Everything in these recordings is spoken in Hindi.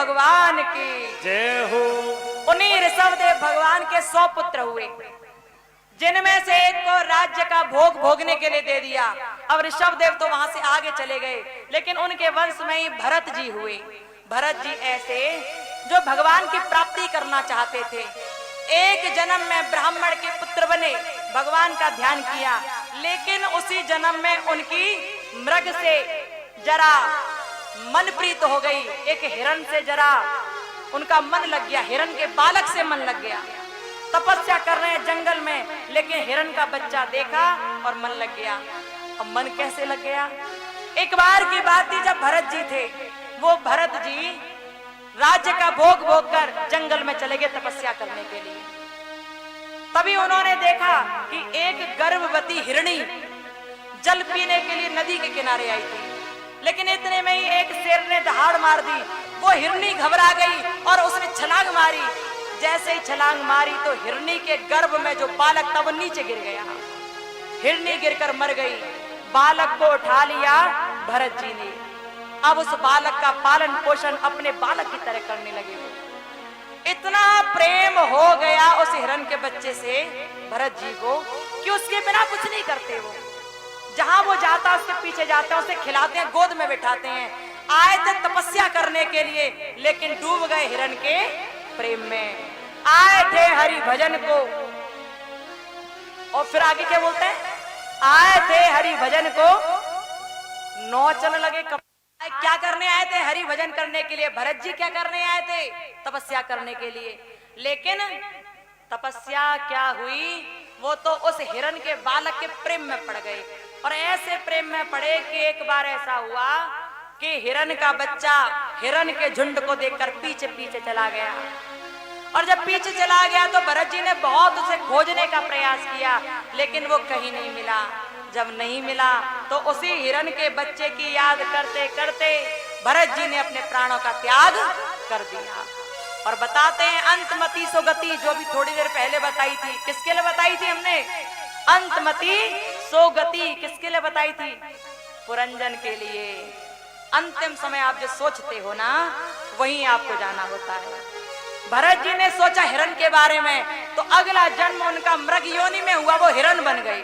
भगवान की जय हो। उन्हीं ऋषभदेव भगवान के 100 पुत्र हुए, जिनमें से एक को राज्य का भोग भोगने के लिए दे दिया। अब ऋषभदेव तो वहां से आगे चले गए, लेकिन उनके वंश में ही भरत जी हुए। भरत जी ऐसे जो भगवान की प्राप्ति करना चाहते थे, एक जन्म में ब्राह्मण के पुत्र बने, भगवान का ध्यान किया, लेकिन उसी जन्म में उनकी मृग से जरा मन प्रीत हो गई, एक हिरण से जरा उनका मन लग गया, हिरण के बालक से मन लग गया। तपस्या कर रहे हैं जंगल में, लेकिन हिरण का बच्चा देखा और मन लग गया। अब मन कैसे लग गया? एक बार की बात थी जब भरत जी थे, वो भरत जी राज्य का भोग भोग कर जंगल में चले गए तपस्या करने के लिए। तभी उन्होंने देखा कि एक गर्भवती हिरणी जल पीने के लिए नदी के किनारे आई थी, लेकिन इतने में ही एक शेर ने दहाड़ मार दी। वो हिरणी घबरा गई और उसने छलांग मारी। जैसे ही छलांग मारी तो हिरणी के गर्भ में जो बालक था वो नीचे गिर गया। हिरणी गिरकर मर गई। बालक को उठा लिया भरत जी ने। अब उस बालक का पालन पोषण अपने बालक की तरह करने लगे। इतना प्रेम हो गया उस हिरण के बच्चे से भरत जी को कि उसके बिना कुछ नहीं करते। वो जहां वो जाता उसके पीछे जाते हैं, उसे खिलाते हैं, गोद में बिठाते हैं। आए थे तपस्या करने के लिए, लेकिन डूब गए हिरण के प्रेम में। आए थे हरि भजन को, और फिर आगे क्या बोलते हैं? आए थे हरि भजन को नौचन लगे। क्या करने आए थे? हरि भजन करने के लिए। भरत जी क्या करने आए थे? तपस्या करने के लिए। लेकिन तपस्या क्या हुई? वो तो उस हिरण के बालक के प्रेम में पड़ गए, और ऐसे प्रेम में पड़े कि एक बार ऐसा हुआ कि हिरण का बच्चा हिरण के झुंड को देखकर पीछे पीछे चला गया। और जब पीछे चला गया तो भरत जी ने बहुत उसे खोजने का प्रयास किया, लेकिन वो कहीं नहीं मिला। जब नहीं मिला तो उसी हिरण के बच्चे की याद करते करते भरत जी ने अपने प्राणों का त्याग कर दिया। और बताते हैं अंतमति सोगति, जो भी थोड़ी देर पहले बताई थी, किसके लिए बताई थी हमने? अंतमति सोगति किसके लिए बताई थी? पुरंजन के लिए। अंतिम समय आप जो सोचते हो ना, वहीं आपको जाना होता है। भरत जी ने सोचा हिरण के बारे में, तो अगला जन्म उनका मृग योनि में हुआ, वो हिरण बन गई।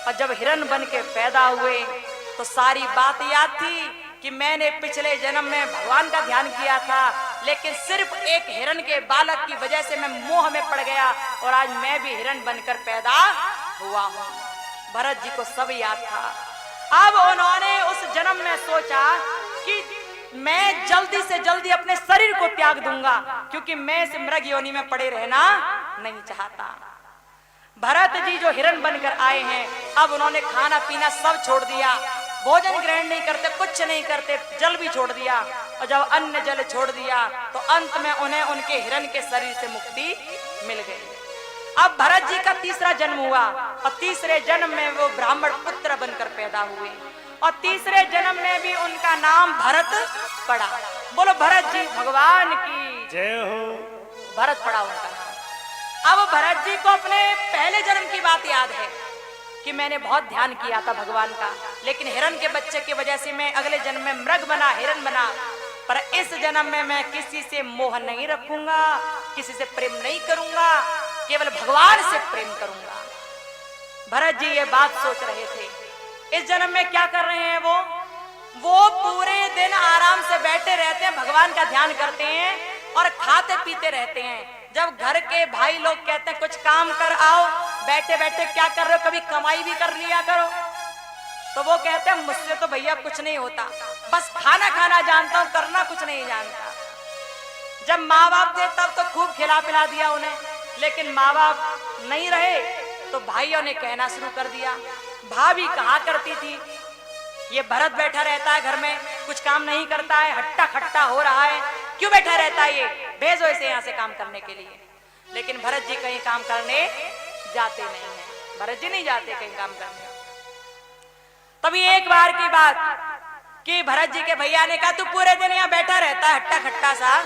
और जब हिरण बन के पैदा हुए तो सारी बात याद थी कि मैंने पिछले जन्म में भगवान का ध्यान किया था, लेकिन सिर्फ एक हिरण के बालक की वजह से मैं मोह में पड़ गया, और आज मैं भी हिरण बनकर पैदा हुआ हूँ। भरत जी को सब याद था। अब उन्होंने उस जन्म में सोचा कि मैं जल्दी से जल्दी अपने शरीर को त्याग दूंगा, क्योंकि मैं इस मृग योनि में पड़े रहना नहीं चाहता। भरत जी जो हिरण बनकर आए हैं, अब उन्होंने खाना पीना सब छोड़ दिया, भोजन ग्रहण नहीं करते, कुछ नहीं करते, जल भी छोड़ दिया। और जब अन्न जल छोड़ दिया तो अंत में उन्हें उनके हिरण के शरीर से मुक्ति मिल गई। अब भरत जी का तीसरा जन्म हुआ, और तीसरे जन्म में वो ब्राह्मण पुत्र बनकर पैदा हुए, और तीसरे जन्म में भी उनका नाम भरत पड़ा। बोलो भरत जी भगवान की जय हो। भरत पड़ा उनका नाम। अब भरत जी को अपने पहले जन्म की बात याद है कि मैंने बहुत ध्यान किया था भगवान का, लेकिन हिरण के बच्चे की वजह से मैं अगले जन्म में मृग बना, हिरण बना। पर इस जन्म में मैं किसी से मोह नहीं रखूंगा, किसी से प्रेम नहीं करूंगा, केवल भगवान से प्रेम करूंगा। भरत जी ये बात सोच रहे थे। इस जन्म में क्या कर रहे हैं वो पूरे दिन आराम से बैठे रहते हैं, भगवान का ध्यान करते हैं और खाते पीते रहते हैं। जब घर के भाई लोग कहते हैं कुछ काम कर आओ, बैठे बैठे क्या कर रहे हो, कभी कमाई भी कर लिया करो, तो वो कहते हैं मुझसे तो भैया कुछ नहीं होता, बस खाना खाना जानता हूं, करना कुछ नहीं जानता। जब माँ बाप थे तब तो खूब खिला पिला दिया उन्हें, लेकिन माँ बाप नहीं रहे तो भाइयों ने कहना शुरू कर दिया। भाभी कहा करती थी ये भरत बैठा रहता है घर में, कुछ काम नहीं करता है, हट्टा खट्टा हो रहा है, क्यों बैठा रहता है, ये भेजो इसे यहाँ से काम करने के लिए। लेकिन भरत जी कहीं काम करने जाते नहीं है, भरत जी नहीं जाते कहीं काम करने। तभी एक बार की बात कि भरत जी के भैया ने कहा तू पूरे दिन यहाँ बैठा रहता है हट्टा खट्टा सा,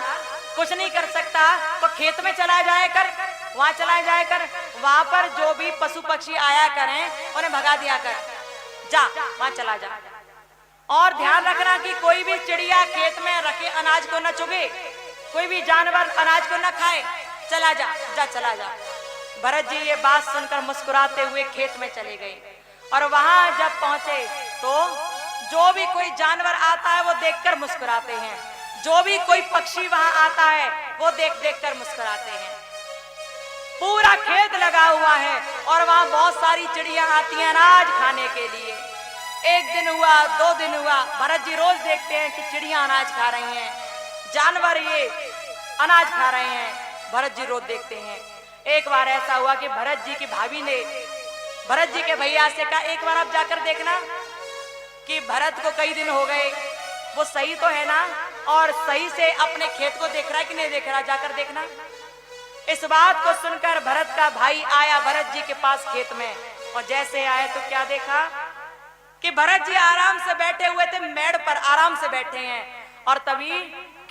कुछ नहीं कर सकता, तो खेत में चला जाया कर, वहां चला जाया कर, वहां पर जो भी पशु पक्षी आया करें उन्हें भगा दिया कर, जा वहां चला जा। और ध्यान रखना कि कोई भी चिड़िया खेत में रखे अनाज को न चुगे, कोई भी जानवर अनाज को न खाए, चला जा जा चला जा। भरत जी ये बात सुनकर मुस्कुराते हुए खेत में चले गए और वहां जब पहुंचे तो जो भी कोई जानवर आता है वो देखकर मुस्कुराते हैं, जो भी कोई पक्षी वहां आता है वो देख देख कर मुस्कुराते हैं। पूरा खेत लगा हुआ है और वहां बहुत सारी चिड़िया आती हैं अनाज खाने के लिए। एक दिन हुआ, 2 दिन हुआ, भरत जी रोज देखते हैं कि चिड़िया अनाज खा रही हैं, जानवर ये अनाज खा रहे हैं, भरत जी रोज देखते हैं। एक बार ऐसा हुआ कि भरत जी की भाभी ने भरत जी के भैया से कहा, एक बार आप जाकर देखना कि भरत को कई दिन हो गए, वो सही तो है ना और सही से अपने खेत को देख रहा है कि नहीं देख रहा, जाकर देखना। इस बात को सुनकर भरत का भाई आया भरत जी के पास खेत में और जैसे आए तो क्या देखा कि भरत जी आराम से बैठे हुए थे, मेड़ पर आराम से बैठे हैं और तभी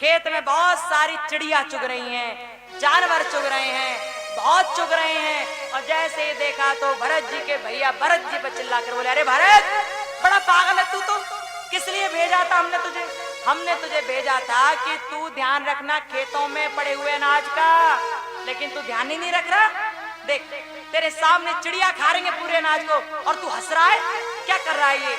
खेत में बहुत सारी चिड़िया चुग रही हैं, जानवर चुग रहे हैं, बहुत चुग रहे हैं। और जैसे ही देखा तो भरत जी के भैया भरत जी पर चिल्लाकर बोले, अरे भरत, बड़ा पागल है तू तो, किस लिए भेजा था हमने तुझे? हमने तुझे भेजा था कि तू ध्यान रखना खेतों में पड़े हुए अनाज का, लेकिन तू ध्यान ही नहीं रख रहा। देख तेरे सामने चिड़िया खा रही है पूरे अनाज को और तू हंस रहा है, क्या कर रहा है ये?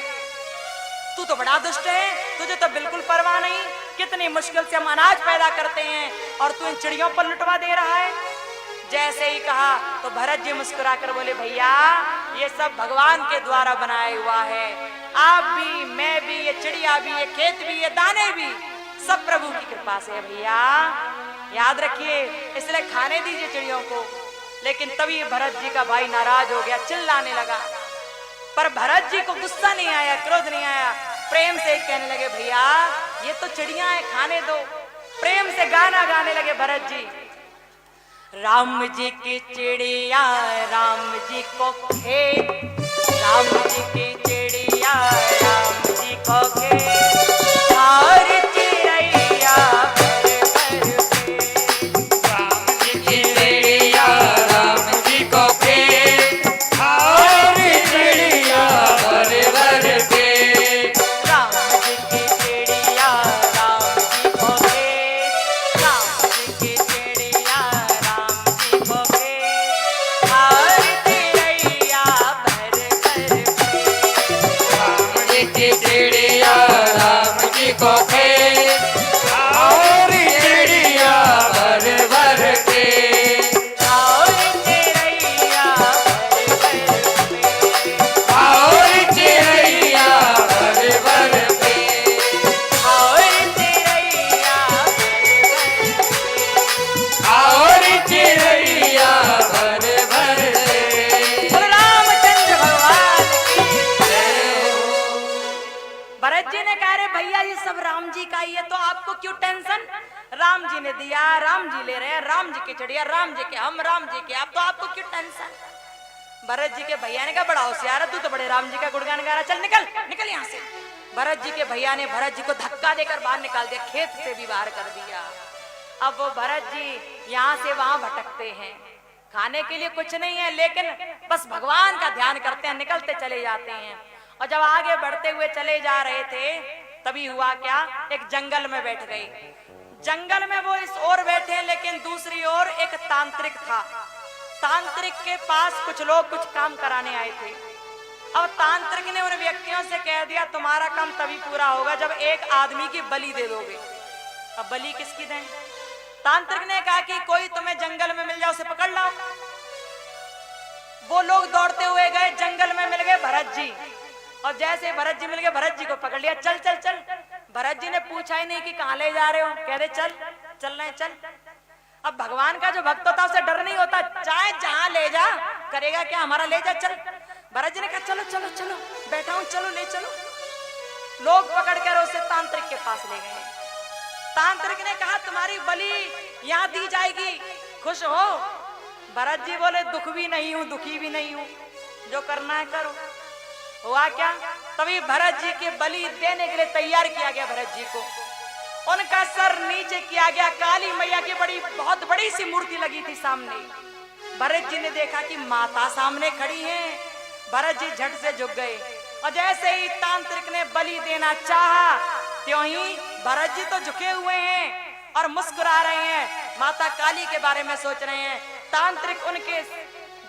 तू तो बड़ा दुष्ट है, तुझे तो बिल्कुल परवाह नहीं, कितनी मुश्किल से हम अनाज पैदा करते हैं और तू इन चिड़ियों पर लुटवा दे रहा है। जैसे ही कहा तो भरत जी मुस्कुराकर बोले, भैया ये सब भगवान के द्वारा बनाया हुआ है, आप भी, मैं भी, ये चिड़िया भी, ये खेत भी, ये दाने भी, सब प्रभु की कृपा से है भैया, याद रखिए, इसलिए खाने दीजिए चिड़ियों को। लेकिन तभी भरत जी का भाई नाराज हो गया, चिल्लाने लगा। पर भरत जी को गुस्सा नहीं आया, क्रोध नहीं आया, प्रेम से कहने लगे, भैया ये तो चिड़िया है, खाने दो। प्रेम से गाना गाने लगे भरत जी, राम जी की चिड़िया राम जी को खेत, राम जी की चिड़िया राम जी को खेत, और चिड़ैया भर भर पेट। राम जी की चिड़िया राम जी को खेत, और चिड़िया भर भर पेट। राम जी की चिड़िया राम जी को खेत, राम जी की चिड़िया राम जी को खेत, और चिड़ैया भर भर पेट। राम जी की चिड़िया राम जी को खेत, और चिड़िया भर भर पेट। और चिड़ैया भर भर पेट। और चिड़िया भर भर पेट। और चिड़ैया भर भर पेट। और चिड़िया भर भर पेट। बोलो रामचंद्र भगवान की जय हो। भरत जी ने कहा, रे भैया ये सब राम जी का ही है, तो आपको क्यों टेंशन? राम जी ने दिया, राम जी ले रहे हैं, राम जी की चिड़िया राम जी के, हम राम जी के, अब तो आपको क्यों टेंशन? भरत जी के भैया ने कहा, बड़ा होशियार है तू तो, बड़े राम जी का गुणगान गा रहा, चल निकल निकल यहाँ से। भरत जी के भैया ने भरत जी को धक्का देकर बाहर निकाल दिया, खेत से भी बाहर कर दिया। अब वो भरत जी यहाँ से वहां भटकते हैं, खाने के लिए कुछ नहीं है, लेकिन बस भगवान का ध्यान करते हैं, निकलते चले जाते हैं। और जब आगे बढ़ते हुए चले जा रहे थे तभी हुआ क्या, एक जंगल में बैठ गए। जंगल में वो इस ओर बैठे, लेकिन दूसरी ओर एक तांत्रिक था। तांत्रिक के पास कुछ लोग कुछ काम कराने आए थे। अब तांत्रिक ने उन व्यक्तियों से कह दिया, तुम्हारा काम तभी पूरा होगा जब एक आदमी की बलि दे दोगे। अब बलि किसकी दें? तांत्रिक ने कहा कि कोई तुम्हें जंगल में मिल जाओ, उसे पकड़ लाओ। वो लोग दौड़ते हुए गए, जंगल में मिल गए भरत जी, और जैसे भरत जी मिल गए भरत जी को पकड़ लिया, चल चल चल। भरत जी ने पूछा ही नहीं कि कहां ले जा रहे हो, कह रहे चल चल रहे चल। अब भगवान का जो भक्त होता है उसे डर नहीं होता, चाहे जहां ले जा, करेगा क्या, हमारा ले जा चल। भरत जी ने कहा चलो चलो चलो, बैठा हूं, चलो ले चलो। लोग पकड़कर उसे तांत्रिक के पास ले गए। तांत्रिक ने कहा तुम्हारी बलि यहाँ दी जाएगी, खुश हो? भरत जी बोले दुख भी नहीं हूं, दुखी भी नहीं हूं, जो करना है करो। हुआ क्या, तभी भरत जी की बलि देने के लिए तैयार किया गया। भरत जी को उनका सर नीचे किया गया, काली मैया की बहुत बड़ी सी मूर्ति लगी थी सामने। भरत जी ने देखा कि माता सामने खड़ी है, भरत जी झट से झुक गए, और जैसे ही तांत्रिक ने बलि देना चाहा, त्यों ही भरत जी तो झुके हुए हैं, और मुस्कुरा रहे हैं, माता काली के बारे में सोच रहे हैं। तांत्रिक उनके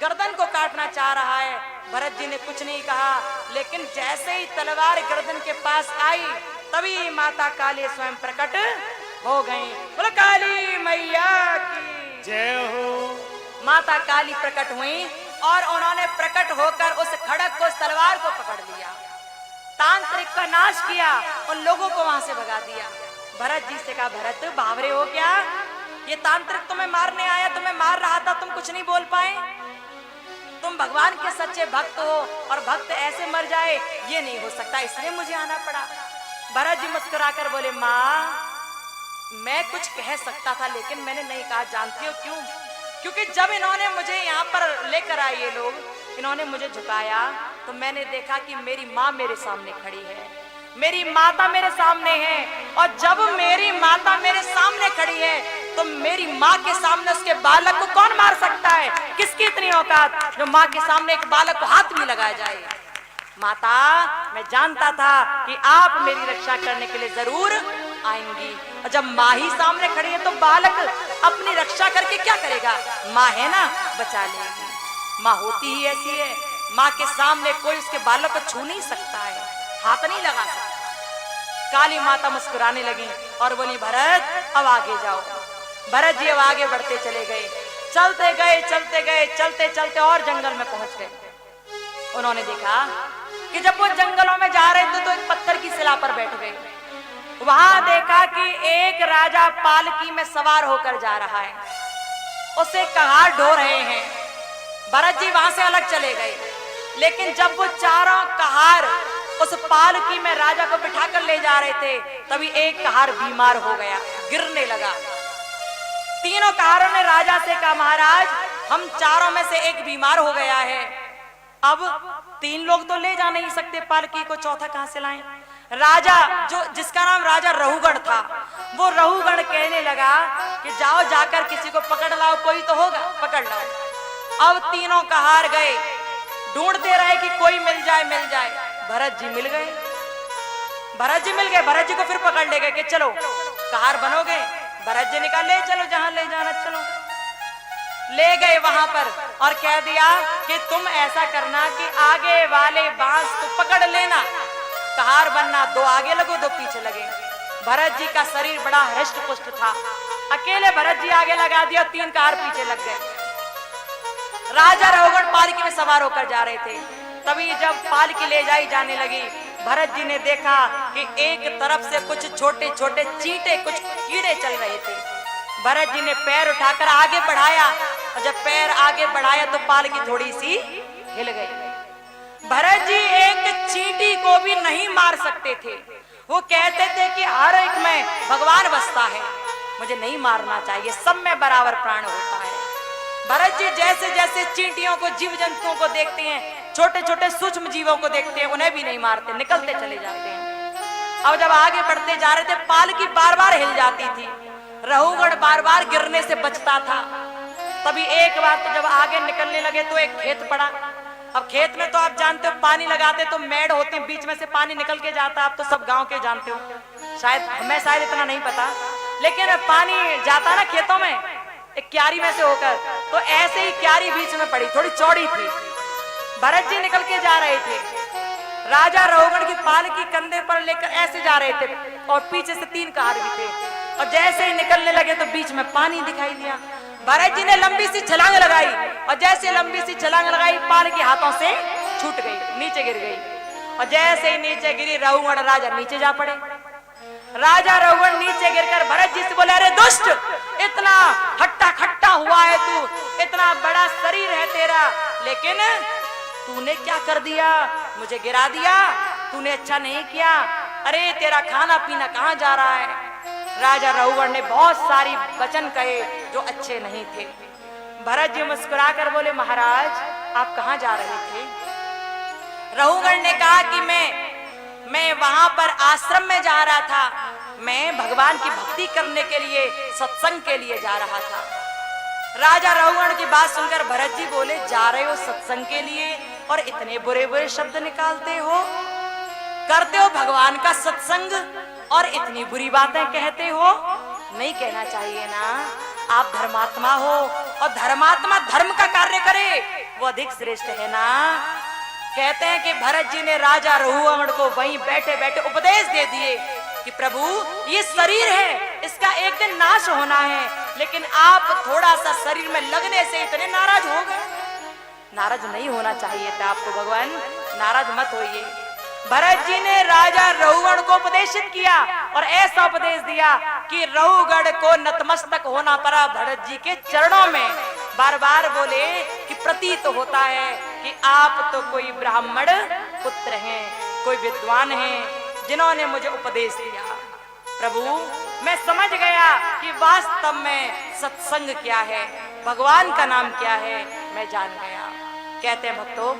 गर्दन को काटना चाह रहा है। भरत जी ने कुछ नहीं कहा, लेकिन जैसे ही तलवार गर्दन के पास आई तभी माता काली स्वयं प्रकट हो गई। बोलो काली मैया की जय हो। माता काली प्रकट हुई और उन्होंने प्रकट होकर उस खड़ग को, उस तलवार को पकड़ लिया, तांत्रिक का नाश किया, उन लोगों को वहां से भगा दिया। भरत जी से कहा, भरत बावरे हो क्या? ये तांत्रिक तुम्हें मारने आया, तुम्हें मार रहा था, तुम कुछ नहीं बोल पाए? तुम भगवान के सच्चे भक्त हो और भक्त ऐसे मर जाए, ये नहीं हो सकता, इसलिए मुझे आना पड़ा। भरत जी मुस्कुराकर बोले, माँ मैं कुछ कह सकता था लेकिन मैंने नहीं कहा। जानती हो क्यों? क्योंकि जब इन्होंने मुझे यहाँ पर लेकर आए, ये लोग इन्होंने मुझे झुकाया तो मैंने देखा कि मेरी माँ मेरे सामने खड़ी है, मेरी माता मेरे सामने है। और जब मेरी माता मेरे सामने खड़ी है तो मेरी माँ के सामने उसके बालक को कौन मार सकता है? किसकी इतनी औकात जो माँ के सामने एक बालक को हाथ में लगाया जाए? माता मैं जानता था कि आप मेरी रक्षा करने के लिए जरूर आएंगी, और जब माँ ही सामने खड़ी है तो बालक अपनी रक्षा करके क्या करेगा? माँ है ना, बचा लेगी। माँ होती ही ऐसी है, माँ के सामने कोई उसके बालक को छू नहीं सकता है, हाथ नहीं लगा सकता। काली माता मुस्कुराने लगी और बोली, भरत अब आगे जाओ। भरत जी अब आगे बढ़ते चले गए, चलते गए चलते गए, चलते चलते और जंगल में पहुंच गए। उन्होंने देखा कि जब वो जंगलों में जा रहे थे तो एक पत्थर की शिला पर बैठ गए। वहां देखा कि एक राजा पालकी में सवार होकर जा रहा है, उसे कहार ढो रहे हैं। भरत जी वहां से अलग चले गए, लेकिन जब वो चारों कहार उस पालकी में राजा को बिठाकर ले जा रहे थे तभी एक कहार बीमार हो गया, गिरने लगा। तीनों कहारों ने राजा से कहा, महाराज हम चारों में से एक बीमार हो गया है, अब 3 लोग तो ले जा नहीं सकते पालकी को, चौथा कहां से लाएं? राजा जिसका नाम राजा रहुगण था, वो रहुगण कहने लगा कि जाओ जाकर किसी को पकड़ लाओ, कोई तो होगा, पकड़ लाओ। अब तीनों कहार गए, ढूंढते रहे कि कोई मिल जाए मिल जाए। भरत जी मिल गए, भरत जी मिल गए। भरत जी को फिर पकड़ ले गए कि चलो कहार बनोगे। भरत जी ने कहा, ले चलो जहां ले जाना, चलो। ले गए वहां पर और कह दिया कि तुम ऐसा करना कि आगे वाले बांस को पकड़ लेना, कहार बनना, 2 आगे लगो 2 पीछे लगे। भरत जी का शरीर बड़ा हृष्ट पुष्ट था, अकेले भरत जी आगे लगा दिया, 3 कहार पीछे लग गए। राजा रहुगण पालकी में सवार होकर जा रहे थे, तभी जब पालकी ले जाई जाने लगी, भरत जी ने देखा कि एक तरफ से कुछ छोटे छोटे चींटे, कुछ कीड़े चल रहे थे। भरत जी ने पैर उठाकर आगे बढ़ाया, और जब पैर आगे बढ़ाया तो पालकी थोड़ी सी हिल गई। भरत जी एक चींटी को भी नहीं मार सकते थे, वो कहते थे कि हर एक में भगवान बसता है, मुझे नहीं मारना चाहिए, सब में बराबर प्राण होता है। भरत जी जैसे जैसे चींटियों को, जीव जंतुओं को देखते हैं, छोटे छोटे सूक्ष्म जीवों को देखते हैं, उन्हें भी नहीं मारते, निकलते चले जाते हैं। अब जब आगे बढ़ते जा रहे थे, पालकी बार बार हिल जाती थी, रहुगण बार बार गिरने से बचता था। तभी एक बार तो जब आगे निकलने लगे तो एक खेत पड़ा। अब खेत में तो आप जानते हो पानी लगाते तो मेड़ होते हैं, बीच में से पानी निकल के जाता, आप तो सब गांव के जानते हो, शायद हमें शायद इतना नहीं पता, लेकिन पानी जाता ना खेतों में एक क्यारी में से होकर, तो ऐसे ही क्यारी बीच में पड़ी, थोड़ी चौड़ी थी। भरत जी निकल के जा रहे थे, राजा रहुगण की पालकी कंधे पर लेकर ऐसे जा रहे थे, और पीछे से 3 कहार भी थे, और जैसे ही निकलने लगे तो बीच में पानी दिखाई दिया। भरत जी ने लंबी सी छलांग लगाई, और जैसे लंबी सी छलांग लगाई पालकी हाथों से छूट गई, नीचे गिर गई, और जैसे ही नीचे गिरी रहुगण राजा नीचे जा पड़े। राजा रहुगण नीचे गिरकर भरत जी से बोले, अरे दुष्ट, इतना हट्टा खट्टा हुआ है तू, इतना बड़ा शरीर है तेरा, लेकिन तूने क्या कर दिया, मुझे गिरा दिया, तूने अच्छा नहीं किया, अरे तेरा खाना पीना कहाँ जा रहा है? राजा रहुगण ने बहुत सारी वचन कहे जो अच्छे नहीं थे। भरत जी मुस्कुराकर बोले, महाराज आप कहाँ जा रहे थे? रहुगण ने कहा कि मैं वहां पर आश्रम में जा रहा था, मैं भगवान की भक्ति करने के लिए, सत्संग के लिए जा रहा था। राजा रहुगण की बात सुनकर भरत जी बोले, जा रहे हो सत्संग के लिए और इतने बुरे बुरे शब्द निकालते हो, करते हो भगवान का सत्संग और इतनी बुरी बातें कहते हो, नहीं कहना चाहिए ना। आप धर्मात्मा हो और धर्मात्मा धर्म का कार्य करे, वो अधिक श्रेष्ठ है ना। कहते हैं कि भरत जी ने राजा रघुवंश को वहीं बैठे बैठे उपदेश दे दिए कि प्रभु ये शरीर है, इसका एक दिन नाश होना है, लेकिन आप थोड़ा सा शरीर में लगने से इतने नाराज हो गए। नाराज नहीं होना चाहिए था आपको भगवान, नाराज मत होइए। भरत जी ने राजा रघुगण को उपदेशित किया और ऐसा उपदेश दिया कि रघुगण को नतमस्तक होना पड़ा भरत जी के चरणों में। बार बार बोले कि प्रतीत होता है कि आप तो कोई ब्राह्मण पुत्र हैं, कोई विद्वान हैं जिन्होंने मुझे उपदेश दिया। प्रभु मैं समझ गया कि वास्तव में सत्संग क्या है, भगवान का नाम क्या है, मैं जान गया। कहते हैं भक्तों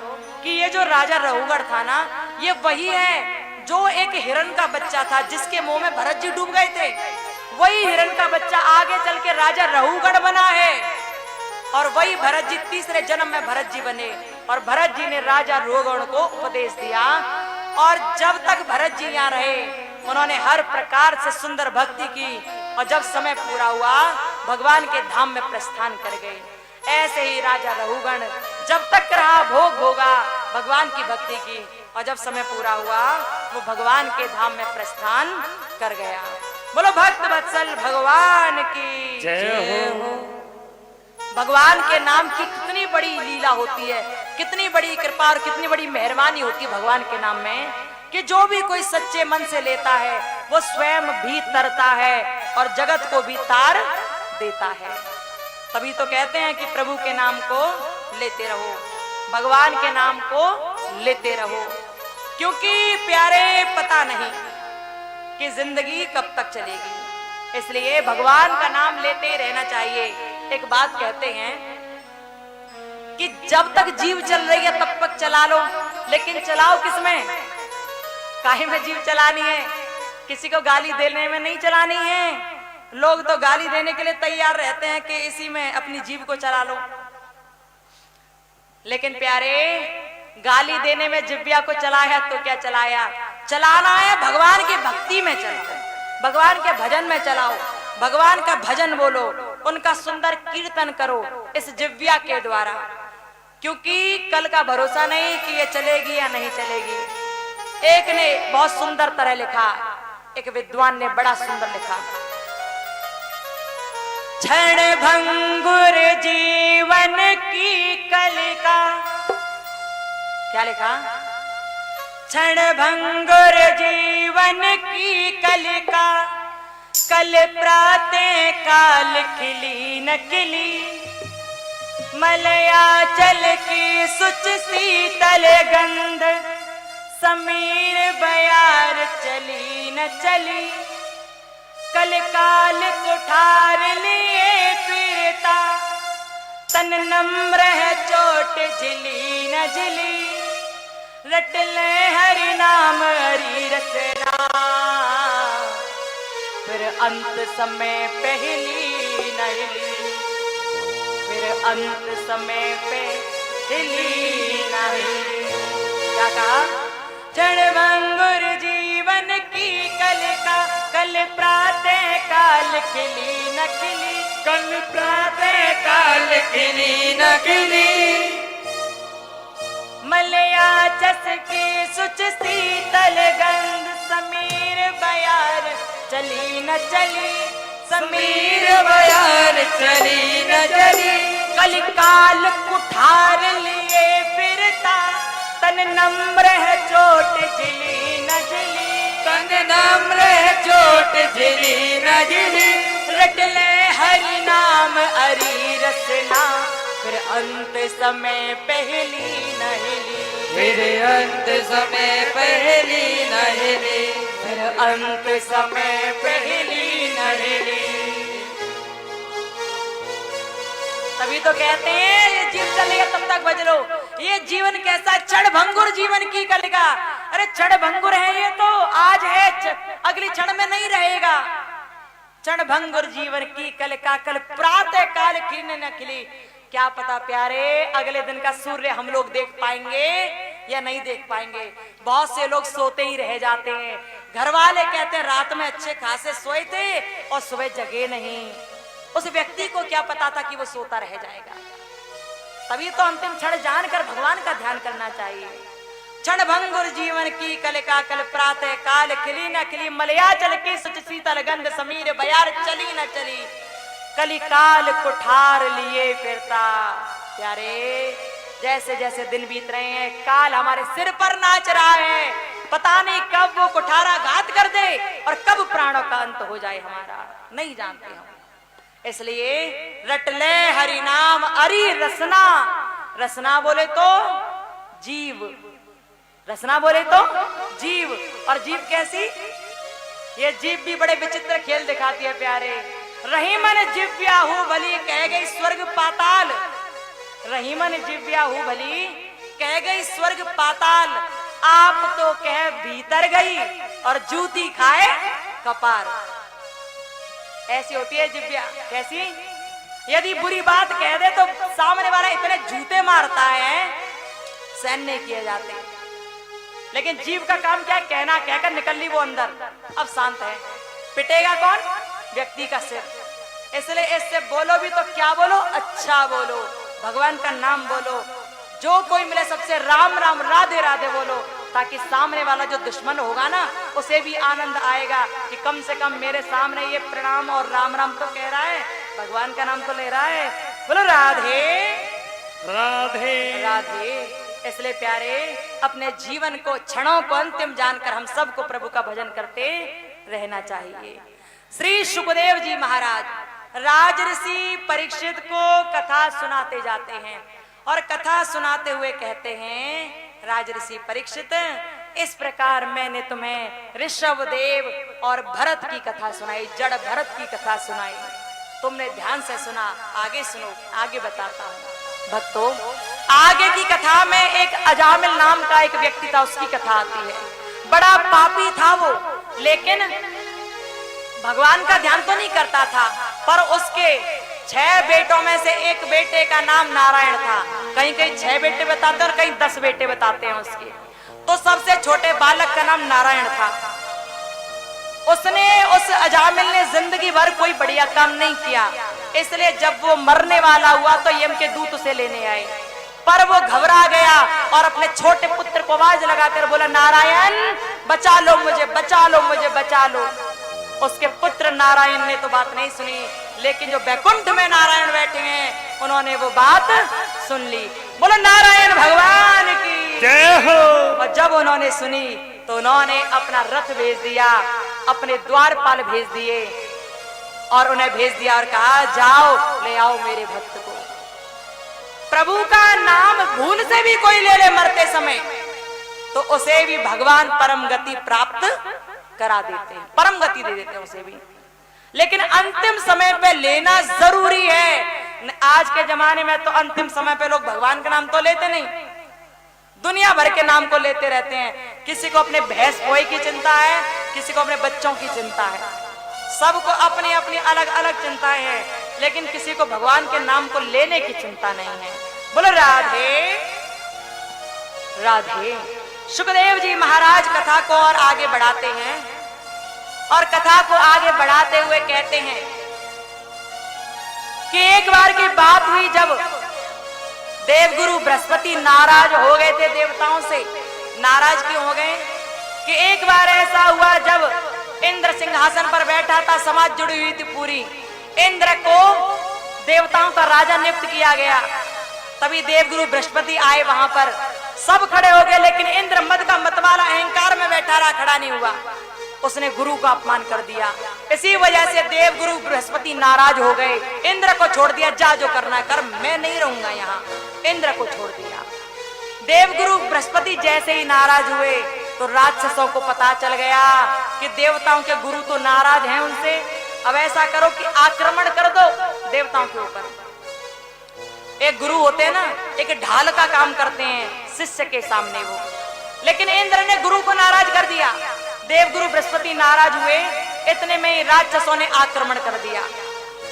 कि ये जो राजा रघुगण था ना, ये वही है जो एक हिरण का बच्चा था जिसके मुंह में भरत जी डूब गए थे। वही हिरण का बच्चा आगे चल के राजा रघुगण बना है और वही भरत जी तीसरे जन्म में भरत जी बने। और भरत जी ने राजा रघुगण को उपदेश दिया और जब तक भरत जी यहाँ रहे उन्होंने हर प्रकार से सुंदर भक्ति की और जब समय पूरा हुआ भगवान के धाम में प्रस्थान कर गए। ऐसे ही राजा रघुगण जब तक रहा भोग भोगा भगवान की भक्ति की और जब समय पूरा हुआ वो भगवान के धाम में प्रस्थान कर गया। बोलो भक्त वत्सल भगवान की जय हो। भगवान के नाम की कितनी बड़ी लीला होती है, कितनी बड़ी कृपा और कितनी बड़ी मेहरबानी होती है भगवान के नाम में कि जो भी कोई सच्चे मन से लेता है वो स्वयं भी तरता है और जगत को भी तार देता है। तभी तो कहते हैं कि प्रभु के नाम को लेते रहो, भगवान के नाम को लेते रहो, क्योंकि प्यारे पता नहीं कि जिंदगी कब तक चलेगी, इसलिए भगवान का नाम लेते रहना चाहिए। एक बात कहते हैं कि जब तक जीव चल रही है तब तक चला लो, लेकिन चलाओ किसमें? काहे में जीव चलानी है? किसी को गाली देने में नहीं चलानी है। लोग तो गाली देने के लिए तैयार रहते हैं कि इसी में अपनी जीव को चला लो, लेकिन प्यारे गाली देने में जिव्या को चलाया तो क्या चलाया? चलाना है भगवान की भक्ति में चलाओ, भगवान के भजन में चलाओ, भगवान का भजन बोलो, उनका सुंदर कीर्तन करो इस जिव्या के द्वारा, क्योंकि कल का भरोसा नहीं कि ये चलेगी या नहीं चलेगी। एक ने बहुत सुंदर तरह लिखा, एक विद्वान ने बड़ा सुंदर लिखा, क्षण भंगुर जीवन की कलिका। क्या लिखा? क्षण भंगुर जीवन की कलिका, कल प्रातः काल खिली न खिली, मलयाचल की सुच शीतल गंध, समीर बयार चली न चली, कल काल कुठार लिए फिरता, तन नम्र है चोट झिली न झिली, रट ले हरि नाम हरि रसना, फिर अंत समय पहली न हिली, फिर अंत समय पे हिली न हिली। क्या कहा? क्षण भंगुर जीवन की कलिका, कल प्रातः काल खिली न खिली, कल प्रातः काल खिली न खिली, मलयाचस की सुच शीतल गंध, समीर बयार चली न चली, समीर बयार चली न चली, कल काल कुठार लिए फिरता, तन नम्र है चोट झिली न झिली, तन नम्र है चोट झिली न झिली, रट ले हरि नाम हरि रसना, फिर अंत समय पहली न हिली, फिर अंत समय पहली न हिली, फिर अंत समय पहली न हिली। तभी तो कहते हैं ये जीव चलेगा तब तक बज लो। ये जीवन कैसा? क्षण भंगुर जीवन की कलिका। अरे क्षण भंगुर है ये तो, आज है अगली क्षण में नहीं रहेगा। क्षण भंगुर जीवन की कलिका, कल प्रातः काल खिलने न खिली। क्या पता प्यारे अगले दिन का सूर्य हम लोग देख पाएंगे या नहीं देख पाएंगे। बहुत से लोग सोते ही रह जाते हैं, घर वाले कहते हैं रात में अच्छे खासे सोए थे और सुबह जगे नहीं। उस व्यक्ति को क्या पता था कि वो सोता रह जाएगा। तभी तो अंतिम क्षण जानकर भगवान का ध्यान करना चाहिए। क्षण भंगुर जीवन की कलिका कल प्रातः काल खिली न खिली मलयाचल की सुच शीतल गंध समीर बयार चली न चली कली काल कुठार लिए फिरता। प्यारे जैसे जैसे दिन बीत रहे हैं काल हमारे सिर पर नाच रहा है। पता नहीं कब वो कुठारा घात कर दे और कब प्राणों का अंत हो जाए हमारा, नहीं जानते हम। इसलिए रट ले हरि नाम अरि रसना। रसना बोले तो जीव, रसना बोले तो जीव। और जीव कैसी? ये जीव भी बड़े विचित्र खेल दिखाती है प्यारे। रहीमन जिव्याहु भली कह गई स्वर्ग पाताल। रहीमन जिव्याहु भली कह गई स्वर्ग पाताल। आप तो कह भीतर गई और जूती खाए कपार। ऐसी होती है जिव्या। कैसी? यदि बुरी बात कह दे तो सामने वाला इतने जूते मारता है सहन नहीं किए जाते। लेकिन जीव का काम क्या है? कहना कहकर निकल ली वो अंदर, अब शांत है। पिटेगा कौन? व्यक्ति का सिर। इसलिए इससे बोलो भी तो क्या बोलो? अच्छा बोलो, भगवान का नाम बोलो, जो कोई मिले सबसे राम राम राधे राधे बोलो, ताकि सामने वाला जो दुश्मन होगा ना उसे भी आनंद आएगा कि कम से कम मेरे सामने ये प्रणाम और राम राम तो कह रहा है, भगवान का नाम तो ले रहा है। बोलो राधे राधे राधे। इसलिए प्यारे अपने जीवन को क्षणों को अंतिम जानकर हम सबको प्रभु का भजन करते रहना चाहिए। श्री सुखदेव जी महाराज राज ऋषि परीक्षित को कथा सुनाते जाते हैं और कथा सुनाते हुए कहते हैं, राज ऋषि परीक्षित, इस प्रकार मैंने तुम्हें ऋषभ देव और भरत की कथा सुनाई, जड़ भरत की कथा सुनाई। तुमने ध्यान से सुना, आगे सुनो, आगे बताता हूँ। भक्तों, आगे की कथा में एक अजामिल नाम का एक व्यक्ति था, उसकी कथा आती है। बड़ा पापी था वो, लेकिन भगवान का ध्यान तो नहीं करता था, पर उसके 6 बेटों में से एक बेटे का नाम नारायण था। कहीं कहीं 6 बेटे बताते हैं और कहीं 10 बेटे बताते हैं उसके। तो सबसे छोटे बालक का नाम नारायण था। उसने, उस अजामिल ने जिंदगी भर कोई बढ़िया काम नहीं किया, इसलिए जब वो मरने वाला हुआ तो यम के दूत उसे लेने आए। पर वो घबरा गया और अपने छोटे पुत्र को आवाज लगाकर बोला, नारायण बचा लो मुझे, बचा लो मुझे, बचा लो। उसके पुत्र नारायण ने तो बात नहीं सुनी, लेकिन जो बैकुंठ में नारायण बैठे हैं उन्होंने वो बात सुन ली। बोलो नारायण भगवान की जय हो। और जब उन्होंने सुनी तो उन्होंने अपना रथ भेज दिया, अपने द्वारपाल भेज दिए और उन्हें भेज दिया और कहा, जाओ ले आओ मेरे भक्त को। प्रभु का नाम भूल से भी कोई ले ले मरते समय तो उसे भी भगवान परम गति प्राप्त करा देते हैं, परम गति दे देते हैं उसे भी। लेकिन अंतिम समय पे लेना जरूरी है। आज के जमाने में तो अंतिम समय पे लोग भगवान का नाम तो लेते नहीं, दुनिया भर के नाम को लेते रहते हैं। किसी को अपने भैंस बोई की चिंता है, किसी को अपने बच्चों की चिंता है, सबको अपनी अपनी अलग अलग चिंताएं हैं, लेकिन किसी को भगवान के नाम को लेने की चिंता नहीं है। बोलो राधे राधे। सुखदेव जी महाराज कथा को और आगे बढ़ाते हैं और कथा को आगे बढ़ाते हुए कहते हैं कि एक बार की बात हुई जब देवगुरु बृहस्पति नाराज हो गए थे देवताओं से। नाराज क्यों हो गए? कि एक बार ऐसा हुआ जब इंद्र सिंहासन पर बैठा था, समाज जुड़ी हुई थी पूरी। इंद्र को देवताओं का राजा नियुक्त किया गया। तभी देवगुरु बृहस्पति आए वहां पर, सब खड़े हो गए, लेकिन इंद्र मद का मतवाला अहंकार में बैठा रहा, खड़ा नहीं हुआ। उसने गुरु का अपमान कर दिया। इसी वजह से देवगुरु बृहस्पति नाराज हो गए, इंद्र को छोड़ दिया, जा जो करना कर, मैं नहीं रहूंगा यहाँ। इंद्र को छोड़ दिया। देवगुरु बृहस्पति जैसे ही नाराज हुए तो राक्षसों को पता चल गया कि देवताओं के गुरु तो नाराज हैं उनसे, अब ऐसा करो कि आक्रमण कर दो देवताओं के ऊपर। एक गुरु होते हैं ना, एक ढाल का काम करते हैं शिष्य के सामने वो, लेकिन इंद्र ने गुरु को नाराज कर दिया। देवगुरु बृहस्पति नाराज हुए, इतने में ही राक्षसों ने आक्रमण कर दिया।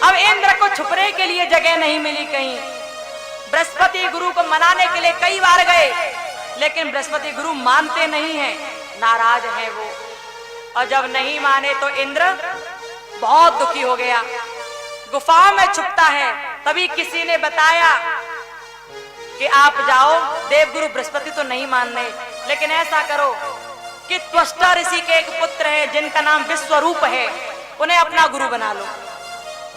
अब इंद्र को छुपने के लिए जगह नहीं मिली कहीं। बृहस्पति गुरु को मनाने के लिए कई बार गए, लेकिन बृहस्पति गुरु मानते नहीं हैं, नाराज हैं वो। और जब नहीं माने तो इंद्र बहुत दुखी हो गया, गुफाओं में छुपता है। तभी किसी ने बताया कि आप जाओ, देवगुरु बृहस्पति तो नहीं मानने, लेकिन ऐसा करो कि त्वष्टा ऋषि के एक पुत्र है जिनका नाम विश्वरूप है, उन्हें अपना गुरु बना लो,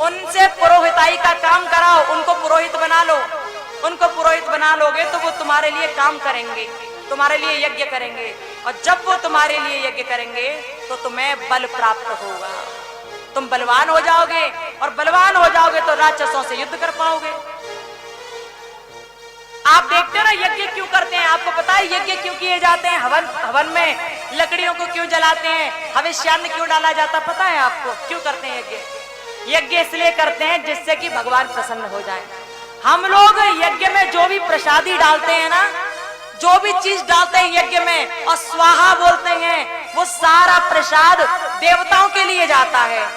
उनसे पुरोहिताई का काम कराओ, उनको पुरोहित बना लो। उनको पुरोहित बना लोगे तो वो तुम्हारे लिए काम करेंगे, तुम्हारे लिए यज्ञ करेंगे, और जब वो तुम्हारे लिए यज्ञ करेंगे तो तुम्हें बल प्राप्त होगा, तुम बलवान हो जाओगे, और बलवान हो जाओगे तो राक्षसों से युद्ध कर पाओगे। आप देखते हो ना यज्ञ क्यों करते हैं? आपको पता है यज्ञ क्यों किए जाते हैं? हवन में लकड़ियों को क्यों जलाते हैं? हविष्यान्न क्यों डाला जाता, पता है आपको क्यों करते हैं यज्ञ? यज्ञ इसलिए करते हैं जिससे कि भगवान प्रसन्न हो जाए। हम लोग यज्ञ में जो भी प्रसादी डालते हैं ना, जो भी चीज डालते हैं यज्ञ में और स्वाहा बोलते हैं, वो सारा प्रसाद देवताओं के लिए जाता है।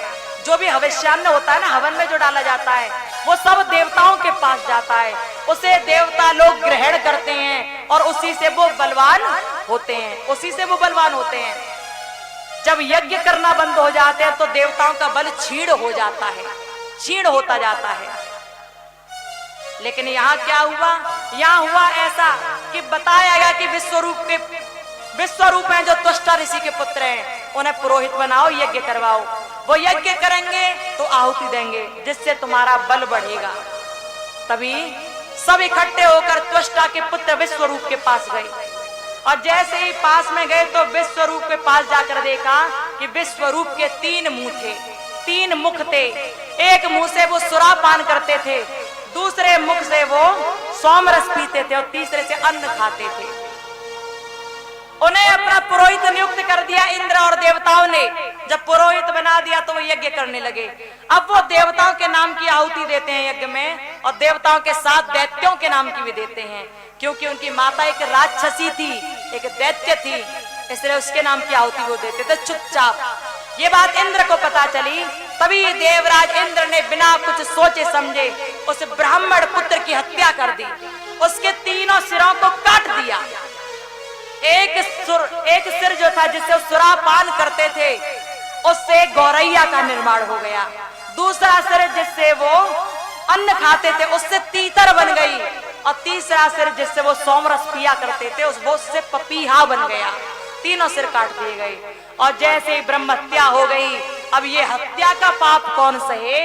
जो भी हविष्यान्न होता है ना, हवन में जो डाला जाता है, वो सब देवताओं के पास जाता है, उसे देवता लोग ग्रहण करते हैं और उसी से वो बलवान होते हैं, उसी से वो बलवान होते हैं। जब यज्ञ करना बंद हो जाते हैं तो देवताओं का बल क्षीण हो जाता है, क्षीण होता जाता है। लेकिन यहाँ क्या हुआ? यहाँ हुआ ऐसा कि बताया गया कि विश्वरूप हैं जो त्वष्टा ऋषि के पुत्र हैं, उन्हें पुरोहित बनाओ, यज्ञ करवाओ। वो यज्ञ करेंगे तो आहुति देंगे जिससे तुम्हारा बल बढ़ेगा। तभी सब इकट्ठे होकर त्वष्टा के पुत्र विश्वरूप के पास गए, और जैसे ही पास में गए तो विश्वरूप के पास जाकर देखा कि विश्वरूप के 3 मुंह थे, 3 मुख थे। एक मुंह से वो सुरापान करते थे, दूसरे मुख से वो सोमरस पीते थे, और तीसरे से अन्न खाते थे। उन्हें अपना पुरोहित नियुक्त कर दिया इंद्र और देवताओं ने। जब पुरोहित बना दिया तो वो यज्ञ करने लगे। अब वो देवताओं के नाम की आहुति देते हैं यज्ञ में, और देवताओं के साथ दैत्यों के नाम की भी देते हैं, क्योंकि उनकी माता एक राक्षसी थी, एक दैत्य थी, इसलिए उसके नाम की आहुति वो देते थे चुपचाप। ये बात इंद्र को पता चली, तभी देवराज इंद्र ने बिना कुछ सोचे समझे उस ब्राह्मण पुत्र की हत्या कर दी, उसके 3 सिरों को काट दिया। एक सिर जो था जिससे सुरापान करते थे, उससे गौरैया का निर्माण हो गया। दूसरा सिर जिससे वो अन्न खाते थे, उससे तीतर बन गई, और तीसरा सिर जिससे वो सोमरस पिया करते थे, उससे पपीहा बन गया। 3 सिर काट दिए गए, और जैसे ही ब्रह्म हत्या हो गई, अब ये हत्या का पाप कौन सहे?